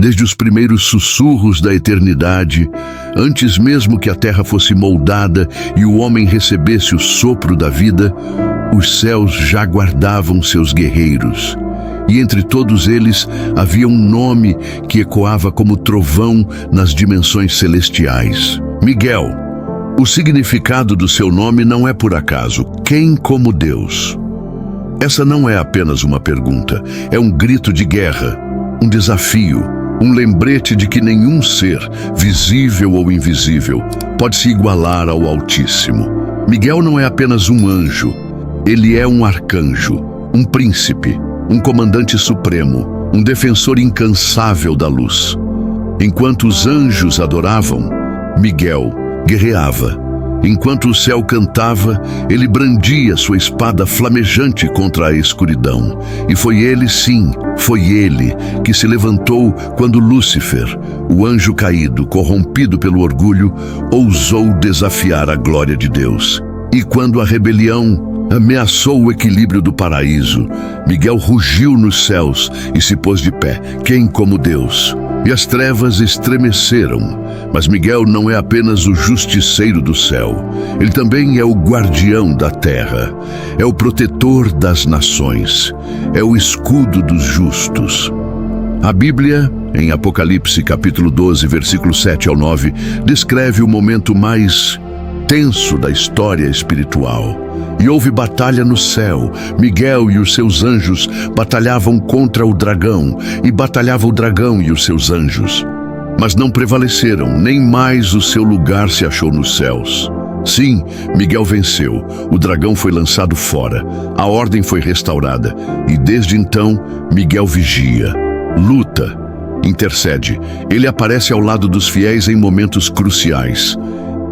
Desde os primeiros sussurros da eternidade, antes mesmo que a terra fosse moldada e o homem recebesse o sopro da vida, os céus já guardavam seus guerreiros. E entre todos eles havia um nome que ecoava como trovão nas dimensões celestiais: Miguel. O significado do seu nome não é por acaso. Quem como Deus? Essa não é apenas uma pergunta, é um grito de guerra, um desafio, um lembrete de que nenhum ser, visível ou invisível, pode se igualar ao Altíssimo. Miguel não é apenas um anjo, ele é um arcanjo, um príncipe, um comandante supremo, um defensor incansável da luz. Enquanto os anjos adoravam, Miguel guerreava. Enquanto o céu cantava, ele brandia sua espada flamejante contra a escuridão. E foi ele, sim, foi ele que se levantou quando Lúcifer, o anjo caído, corrompido pelo orgulho, ousou desafiar a glória de Deus. E quando a rebelião ameaçou o equilíbrio do paraíso, Miguel rugiu nos céus e se pôs de pé. Quem como Deus? E as trevas estremeceram. Mas Miguel não é apenas o justiceiro do céu. Ele também é o guardião da terra. É o protetor das nações. É o escudo dos justos. A Bíblia, em Apocalipse capítulo 12, versículos 7 ao 9, descreve o momento mais tenso da história espiritual. E houve batalha no céu. Miguel e os seus anjos batalhavam contra o dragão, e batalhava o dragão e os seus anjos. Mas não prevaleceram, nem mais o seu lugar se achou nos céus. Sim, Miguel venceu. O dragão foi lançado fora. A ordem foi restaurada. E desde então, Miguel vigia, luta, intercede. Ele aparece ao lado dos fiéis em momentos cruciais.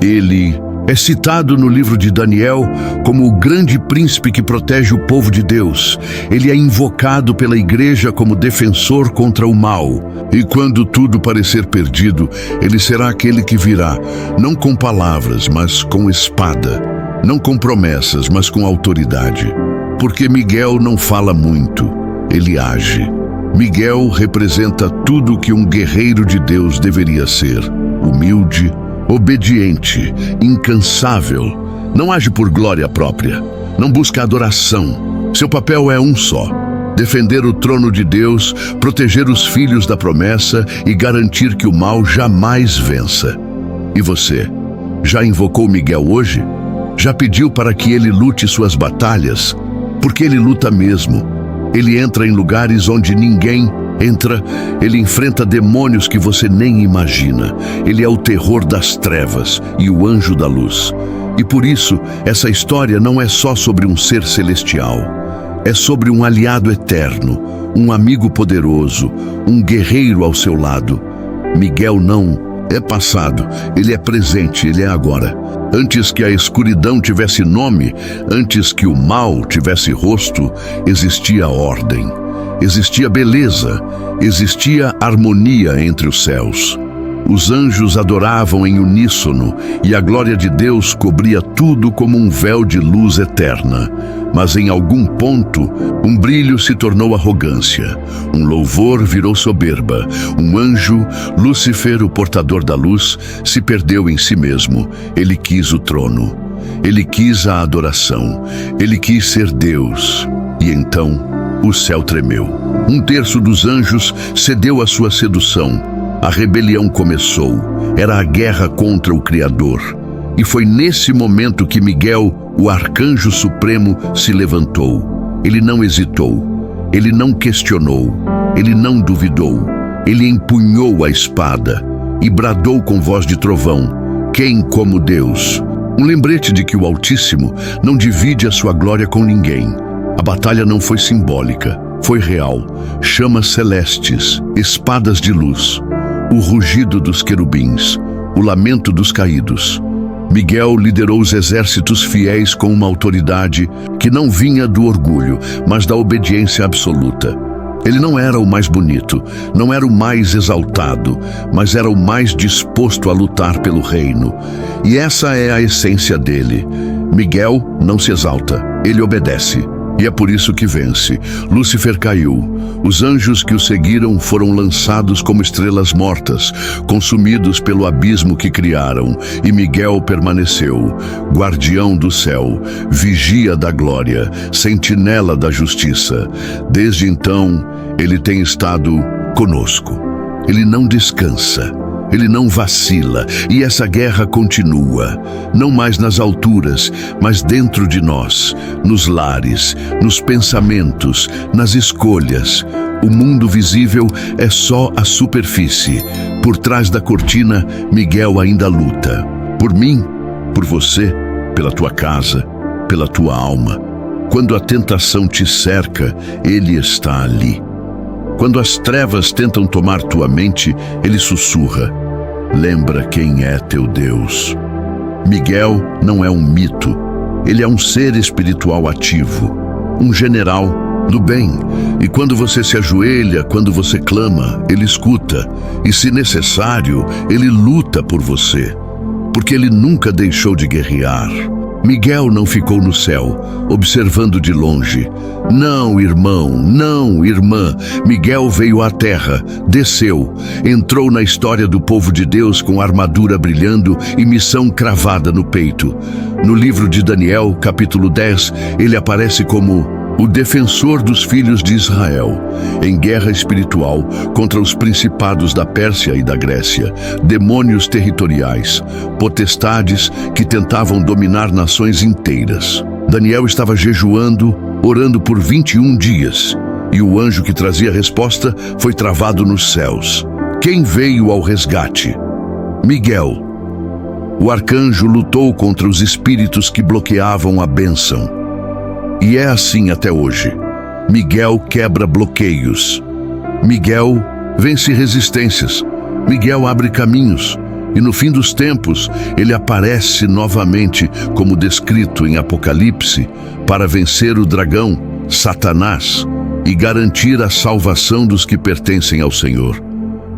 Ele é citado no livro de Daniel como o grande príncipe que protege o povo de Deus. Ele é invocado pela igreja como defensor contra o mal. E quando tudo parecer perdido, ele será aquele que virá, não com palavras, mas com espada. Não com promessas, mas com autoridade. Porque Miguel não fala muito, ele age. Miguel representa tudo o que um guerreiro de Deus deveria ser: humilde, obediente, incansável. Não age por glória própria, não busca adoração. Seu papel é um só: defender o trono de Deus, proteger os filhos da promessa e garantir que o mal jamais vença. E você, já invocou Miguel hoje? Já pediu para que ele lute suas batalhas? Porque ele luta mesmo. Ele entra em lugares onde ninguém entra, ele enfrenta demônios que você nem imagina. Ele é o terror das trevas e o anjo da luz. E por isso, essa história não é só sobre um ser celestial. É sobre um aliado eterno, um amigo poderoso, um guerreiro ao seu lado. Miguel não é passado, ele é presente, ele é agora. Antes que a escuridão tivesse nome, antes que o mal tivesse rosto, existia ordem. Existia beleza, existia harmonia entre os céus. Os anjos adoravam em uníssono e a glória de Deus cobria tudo como um véu de luz eterna. Mas em algum ponto, um brilho se tornou arrogância, um louvor virou soberba. Um anjo, Lúcifer, o portador da luz, se perdeu em si mesmo. Ele quis o trono, ele quis a adoração, ele quis ser Deus. E então, o céu tremeu. Um terço dos anjos cedeu à sua sedução. A rebelião começou. Era a guerra contra o Criador. E foi nesse momento que Miguel, o arcanjo supremo, se levantou. Ele não hesitou. Ele não questionou. Ele não duvidou. Ele empunhou a espada e bradou com voz de trovão: quem como Deus? Um lembrete de que o Altíssimo não divide a sua glória com ninguém. A batalha não foi simbólica, foi real. Chamas celestes, espadas de luz, o rugido dos querubins, o lamento dos caídos. Miguel liderou os exércitos fiéis com uma autoridade que não vinha do orgulho, mas da obediência absoluta. Ele não era o mais bonito, não era o mais exaltado, mas era o mais disposto a lutar pelo reino. E essa é a essência dele. Miguel não se exalta, ele obedece. E é por isso que vence. Lúcifer caiu. Os anjos que o seguiram foram lançados como estrelas mortas, consumidos pelo abismo que criaram. E Miguel permaneceu, guardião do céu, vigia da glória, sentinela da justiça. Desde então, ele tem estado conosco. Ele não descansa. Ele não vacila, e essa guerra continua, não mais nas alturas, mas dentro de nós, nos lares, nos pensamentos, nas escolhas. O mundo visível é só a superfície. Por trás da cortina, Miguel ainda luta. Por mim, por você, pela tua casa, pela tua alma. Quando a tentação te cerca, ele está ali. Quando as trevas tentam tomar tua mente, ele sussurra: lembra quem é teu Deus. Miguel não é um mito. Ele é um ser espiritual ativo, um general do bem. E quando você se ajoelha, quando você clama, ele escuta. E se necessário, ele luta por você, porque ele nunca deixou de guerrear. Miguel não ficou no céu, observando de longe. Não, irmão, não, irmã. Miguel veio à terra, desceu, entrou na história do povo de Deus com armadura brilhando e missão cravada no peito. No livro de Daniel, capítulo 10, ele aparece como o defensor dos filhos de Israel, em guerra espiritual contra os principados da Pérsia e da Grécia, demônios territoriais, potestades que tentavam dominar nações inteiras. Daniel estava jejuando, orando por 21 dias, e o anjo que trazia a resposta foi travado nos céus. Quem veio ao resgate? Miguel. O arcanjo lutou contra os espíritos que bloqueavam a bênção. E é assim até hoje. Miguel quebra bloqueios. Miguel vence resistências. Miguel abre caminhos. E no fim dos tempos, ele aparece novamente, como descrito em Apocalipse, para vencer o dragão, Satanás, e garantir a salvação dos que pertencem ao Senhor.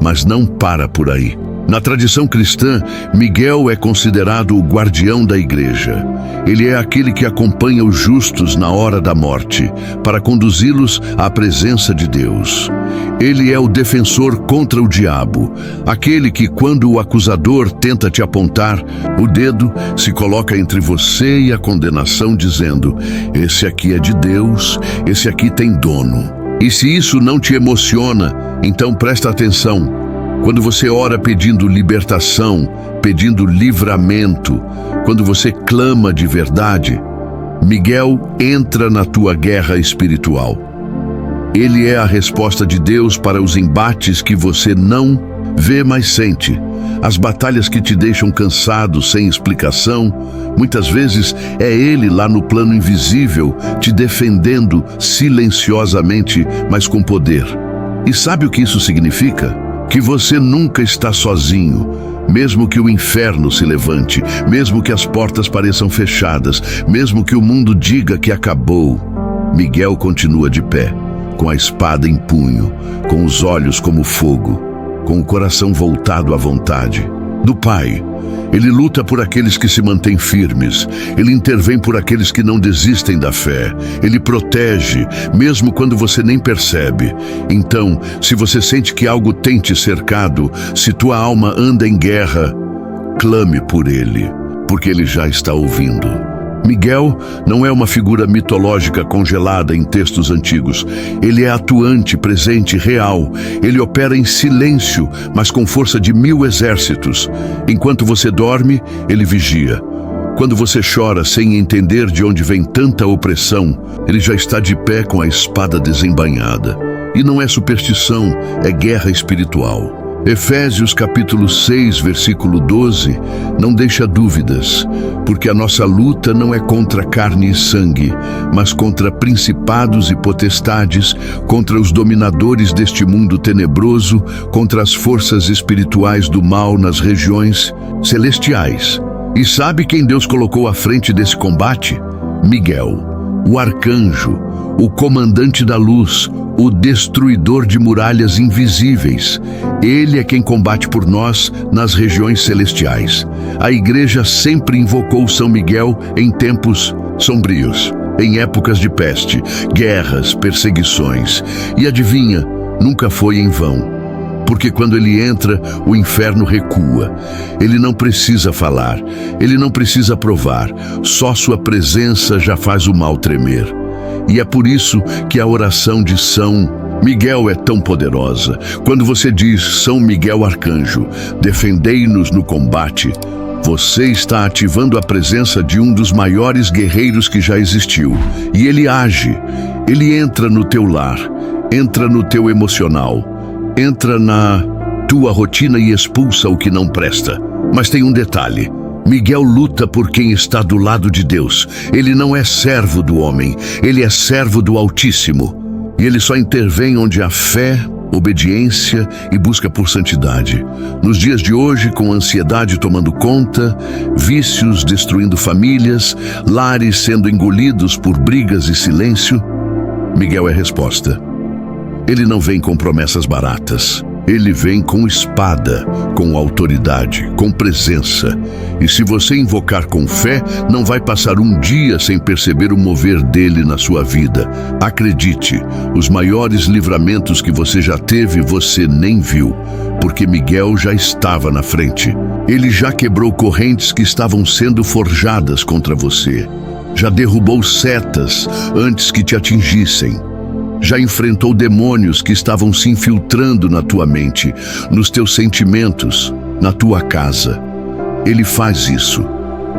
Mas não para por aí. Na tradição cristã, Miguel é considerado o guardião da igreja. Ele é aquele que acompanha os justos na hora da morte, para conduzi-los à presença de Deus. Ele é o defensor contra o diabo, aquele que, quando o acusador tenta te apontar o dedo, se coloca entre você e a condenação, dizendo: esse aqui é de Deus, esse aqui tem dono. E se isso não te emociona, então presta atenção. Quando você ora pedindo libertação, pedindo livramento, quando você clama de verdade, Miguel entra na tua guerra espiritual. Ele é a resposta de Deus para os embates que você não vê, mas sente. As batalhas que te deixam cansado, sem explicação, muitas vezes é ele lá no plano invisível, te defendendo silenciosamente, mas com poder. E sabe o que isso significa? Que você nunca está sozinho, mesmo que o inferno se levante, mesmo que as portas pareçam fechadas, mesmo que o mundo diga que acabou. Miguel continua de pé, com a espada em punho, com os olhos como fogo, com o coração voltado à vontade do Pai. Ele luta por aqueles que se mantêm firmes. Ele intervém por aqueles que não desistem da fé. Ele protege, mesmo quando você nem percebe. Então, se você sente que algo tem te cercado, se tua alma anda em guerra, clame por ele, porque ele já está ouvindo. Miguel não é uma figura mitológica congelada em textos antigos. Ele é atuante, presente, real. Ele opera em silêncio, mas com força de 1000 exércitos. Enquanto você dorme, ele vigia. Quando você chora sem entender de onde vem tanta opressão, ele já está de pé com a espada desembainhada. E não é superstição, é guerra espiritual. Efésios capítulo 6, versículo 12, não deixa dúvidas, porque a nossa luta não é contra carne e sangue, mas contra principados e potestades, contra os dominadores deste mundo tenebroso, contra as forças espirituais do mal nas regiões celestiais. E sabe quem Deus colocou à frente desse combate? Miguel, o arcanjo, o comandante da luz, o destruidor de muralhas invisíveis. Ele é quem combate por nós nas regiões celestiais. A igreja sempre invocou São Miguel em tempos sombrios. em épocas de peste, guerras, perseguições. E adivinha, nunca foi em vão. Porque quando ele entra, o inferno recua. Ele não precisa falar, ele não precisa provar, só sua presença já faz o mal tremer. E é por isso que a oração de São Miguel é tão poderosa. Quando você diz, São Miguel Arcanjo, defendei-nos no combate, você está ativando a presença de um dos maiores guerreiros que já existiu. E ele age, ele entra no teu lar, entra no teu emocional, entra na tua rotina e expulsa o que não presta. Mas tem um detalhe. Miguel luta por quem está do lado de Deus. Ele não é servo do homem, ele é servo do Altíssimo. E ele só intervém onde há fé, obediência e busca por santidade. Nos dias de hoje, com ansiedade tomando conta, vícios destruindo famílias, lares sendo engolidos por brigas e silêncio, Miguel é resposta. Ele não vem com promessas baratas. Ele vem com espada, com autoridade, com presença. E se você invocar com fé, não vai passar um dia sem perceber o mover dele na sua vida. Acredite, os maiores livramentos que você já teve, você nem viu, porque Miguel já estava na frente. Ele já quebrou correntes que estavam sendo forjadas contra você. Já derrubou setas antes que te atingissem. Já enfrentou demônios que estavam se infiltrando na tua mente, nos teus sentimentos, na tua casa. Ele faz isso,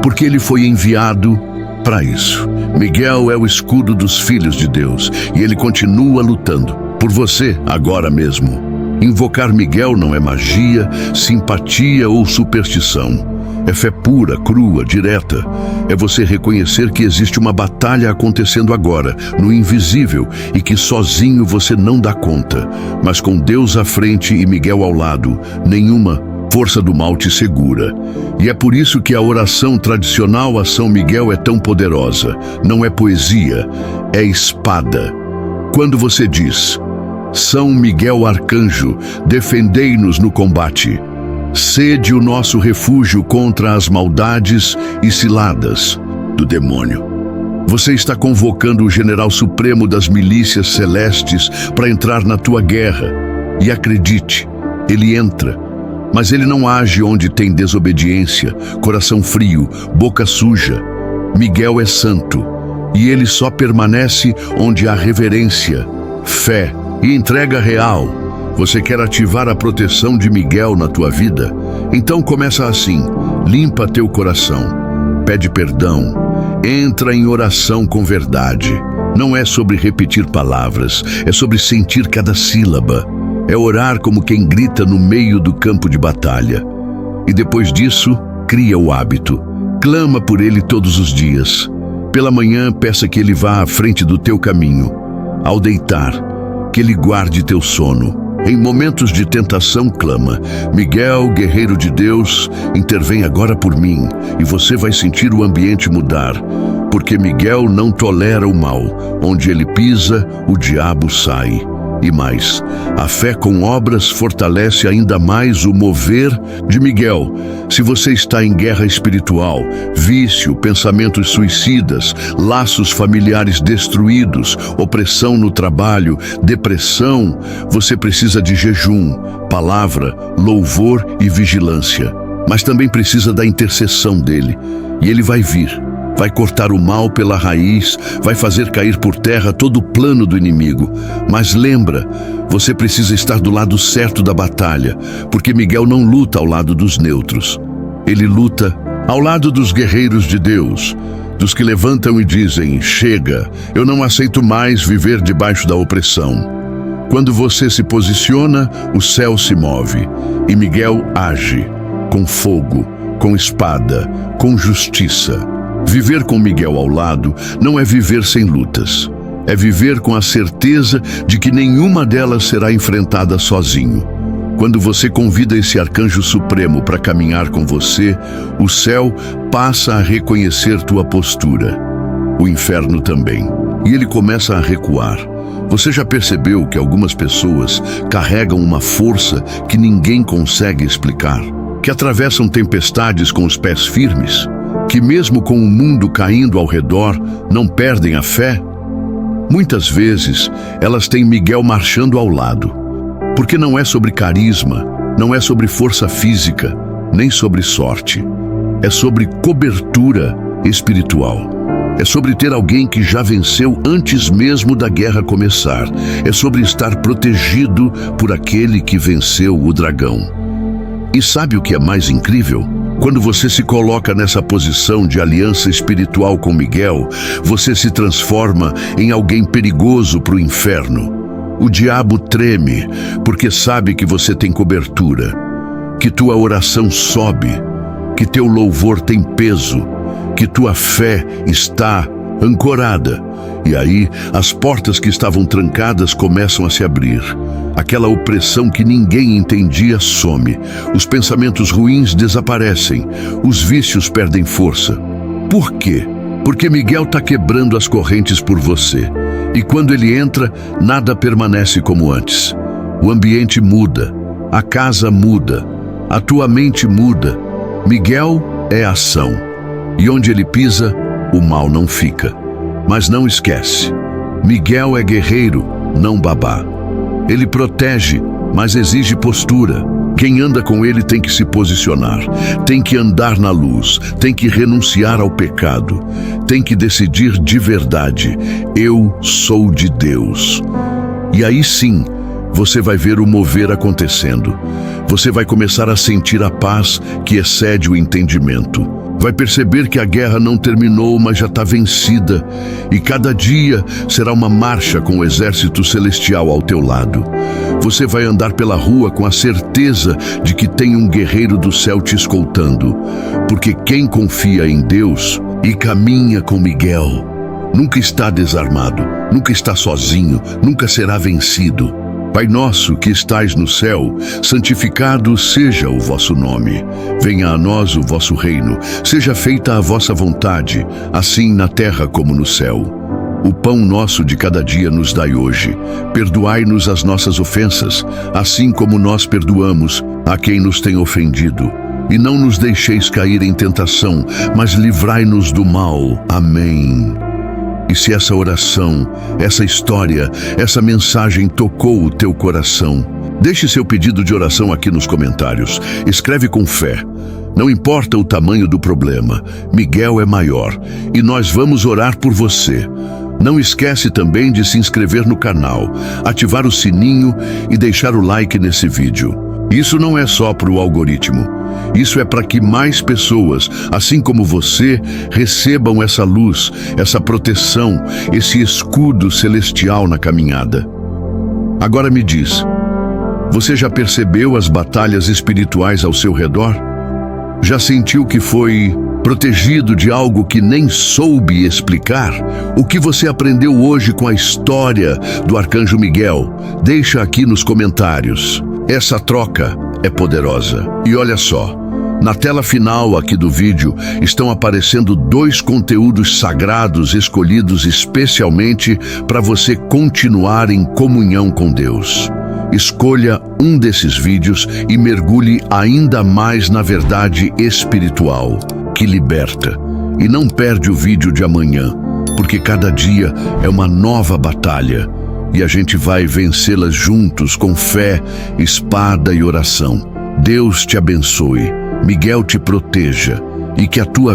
porque ele foi enviado para isso. Miguel é o escudo dos filhos de Deus, e ele continua lutando por você agora mesmo. Invocar Miguel não é magia, simpatia ou superstição. É fé pura, crua, direta. É você reconhecer que existe uma batalha acontecendo agora, no invisível, e que sozinho você não dá conta. Mas com Deus à frente e Miguel ao lado, nenhuma força do mal te segura. E é por isso que a oração tradicional a São Miguel é tão poderosa. Não é poesia, é espada. Quando você diz, São Miguel Arcanjo, defendei-nos no combate. Sede o nosso refúgio contra as maldades e ciladas do demônio. Você está convocando o general supremo das milícias celestes para entrar na tua guerra. E acredite, ele entra, mas ele não age onde tem desobediência, coração frio, boca suja. Miguel é santo, e ele só permanece onde há reverência, fé e entrega real. Você quer ativar a proteção de Miguel na tua vida? Então começa assim, limpa teu coração, pede perdão, entra em oração com verdade. Não é sobre repetir palavras, é sobre sentir cada sílaba. É orar como quem grita no meio do campo de batalha. E depois disso, cria o hábito. Clama por ele todos os dias. Pela manhã, peça que ele vá à frente do teu caminho. Ao deitar, que ele guarde teu sono. Em momentos de tentação, clama, Miguel, guerreiro de Deus, intervém agora por mim, e você vai sentir o ambiente mudar, porque Miguel não tolera o mal. Onde ele pisa, o diabo sai. E mais, a fé com obras fortalece ainda mais o mover de Miguel. Se você está em guerra espiritual, vício, pensamentos suicidas, laços familiares destruídos, opressão no trabalho, depressão, você precisa de jejum, palavra, louvor e vigilância. Mas também precisa da intercessão dele. E ele vai vir. Vai cortar o mal pela raiz, vai fazer cair por terra todo o plano do inimigo. Mas lembra, você precisa estar do lado certo da batalha, porque Miguel não luta ao lado dos neutros. Ele luta ao lado dos guerreiros de Deus, dos que levantam e dizem, chega, eu não aceito mais viver debaixo da opressão. Quando você se posiciona, o céu se move, e Miguel age, com fogo, com espada, com justiça. Viver com Miguel ao lado não é viver sem lutas. É viver com a certeza de que nenhuma delas será enfrentada sozinho. Quando você convida esse arcanjo supremo para caminhar com você, o céu passa a reconhecer tua postura. O inferno também. E ele começa a recuar. Você já percebeu que algumas pessoas carregam uma força que ninguém consegue explicar? Que atravessam tempestades com os pés firmes? que mesmo com o mundo caindo ao redor, não perdem a fé? Muitas vezes, elas têm Miguel marchando ao lado. Porque não é sobre carisma, não é sobre força física, nem sobre sorte. É sobre cobertura espiritual. É sobre ter alguém que já venceu antes mesmo da guerra começar. É sobre estar protegido por aquele que venceu o dragão. E sabe o que é mais incrível? Quando você se coloca nessa posição de aliança espiritual com Miguel, você se transforma em alguém perigoso para o inferno. O diabo treme, porque sabe que você tem cobertura, que tua oração sobe, que teu louvor tem peso, que tua fé está ancorada. E aí, as portas que estavam trancadas começam a se abrir. Aquela opressão que ninguém entendia some. Os pensamentos ruins desaparecem. Os vícios perdem força. Por quê? Porque Miguel está quebrando as correntes por você. E quando ele entra, nada permanece como antes. O ambiente muda, a casa muda, a tua mente muda. Miguel é ação. E onde ele pisa, o mal não fica. Mas não esquece, Miguel é guerreiro, não babá. Ele protege, mas exige postura. Quem anda com ele tem que se posicionar, tem que andar na luz, tem que renunciar ao pecado, tem que decidir de verdade: eu sou de Deus. E aí sim, você vai ver o mover acontecendo. Você vai começar a sentir a paz que excede o entendimento. Vai perceber que a guerra não terminou, mas já está vencida. E cada dia será uma marcha com o exército celestial ao teu lado. Você vai andar pela rua com a certeza de que tem um guerreiro do céu te escoltando. Porque quem confia em Deus e caminha com Miguel, nunca está desarmado, nunca está sozinho, nunca será vencido. Pai nosso que estais no céu, santificado seja o vosso nome. Venha a nós o vosso reino, seja feita a vossa vontade, assim na terra como no céu. O pão nosso de cada dia nos dai hoje. Perdoai-nos as nossas ofensas, assim como nós perdoamos a quem nos tem ofendido. E não nos deixeis cair em tentação, mas livrai-nos do mal. Amém. E se essa oração, essa história, essa mensagem tocou o teu coração, deixe seu pedido de oração aqui nos comentários. Escreve com fé. Não importa o tamanho do problema, Miguel é maior e nós vamos orar por você. Não esquece também de se inscrever no canal, ativar o sininho e deixar o like nesse vídeo. Isso não é só para o algoritmo. Isso é para que mais pessoas, assim como você, recebam essa luz, essa proteção, esse escudo celestial na caminhada. Agora me diz, você já percebeu as batalhas espirituais ao seu redor? Já sentiu que foi protegido de algo que nem soube explicar? O que você aprendeu hoje com a história do Arcanjo Miguel? Deixa aqui nos comentários. Essa troca é poderosa. E olha só, na tela final aqui do vídeo estão aparecendo 2 conteúdos sagrados escolhidos especialmente para você continuar em comunhão com Deus. Escolha um desses vídeos e mergulhe ainda mais na verdade espiritual que liberta. E não perde o vídeo de amanhã, porque cada dia é uma nova batalha. E a gente vai vencê-las juntos com fé, espada e oração. Deus te abençoe, Miguel te proteja e que a tua